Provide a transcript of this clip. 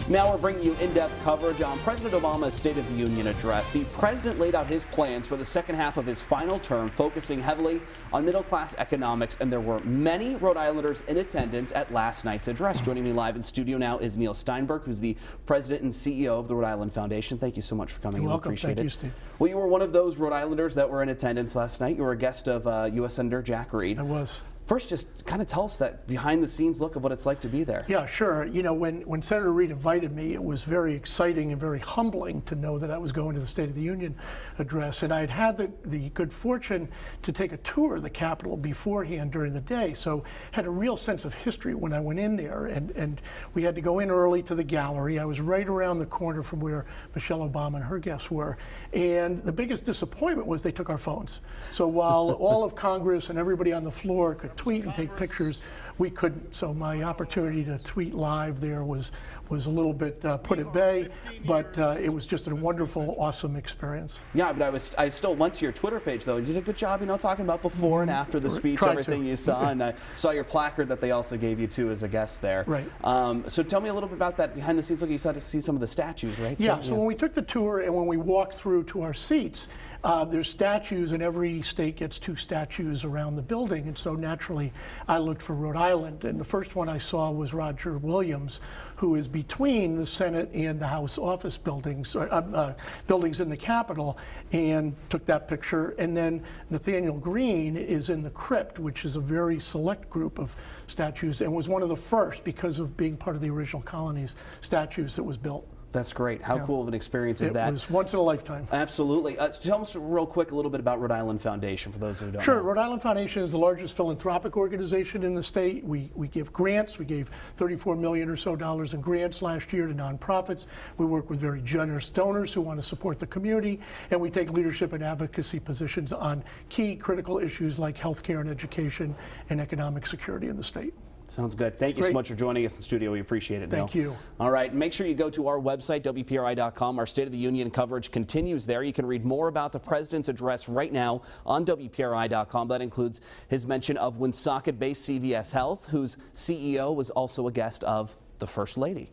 Now we're bringing you in-depth coverage on President Obama's State of the Union address. The president laid out his plans for the second half of his final term, focusing heavily on middle-class economics, and there were many Rhode Islanders in attendance at last night's address. Joining me live in studio now is Neil Steinberg, who's the president and CEO of the Rhode Island Foundation. Thank you so much for coming. You're welcome. Appreciate Thank it. you, Steve. Well, you were one of those Rhode Islanders that were in attendance last night. You were a guest of U.S. Senator Jack Reed. I was. First, just kind of tell us that behind-the-scenes look of what it's like to be there. Yeah, sure. You know, when Senator Reed invited me, it was very exciting and very humbling to know that I was going to the State of the Union address. And I'd had the good fortune to take a tour of the Capitol beforehand during the day, so had a real sense of history when I went in there. And we had to go in early to the gallery. I was right around the corner from where Michelle Obama and her guests were. And the biggest disappointment was they took our phones. So while all of Congress and everybody on the floor could tweet and take pictures, we couldn't. So my opportunity to tweet live there was a little bit put at bay, but it was just a wonderful, awesome experience. Yeah, but I still went to your Twitter page though. You did a good job, talking about before and after the speech, everything you saw, and I saw your placard that they also gave you too as a guest there. Right. So tell me a little bit about that behind the scenes look. You said to see some of the statues, right? Yeah. So when we took the tour and when we walked through to our seats, there's statues, and every state gets 2 statues around the building, and so naturally I looked for Rhode Island, and the first one I saw was Roger Williams, who is between the Senate and the House office buildings, buildings in the Capitol, and took that picture. And then Nathaniel Green is in the crypt, which is a very select group of statues, and was one of the first because of being part of the original colonies statues that was built. That's great. How cool of an experience is that? It was once in a lifetime. Absolutely. Tell us real quick a little bit about Rhode Island Foundation for those who don't know. Sure. Rhode Island Foundation is the largest philanthropic organization in the state. We give grants. We gave $34 million or so in grants last year to nonprofits. We work with very generous donors who want to support the community, and we take leadership and advocacy positions on key critical issues like healthcare and education and economic security in the state. Sounds good. Thank you so much for joining us in the studio. We appreciate it, Neil. Thank you. All right. Make sure you go to our website, WPRI.com. Our State of the Union coverage continues there. You can read more about the president's address right now on WPRI.com. That includes his mention of Woonsocket-based CVS Health, whose CEO was also a guest of the First Lady.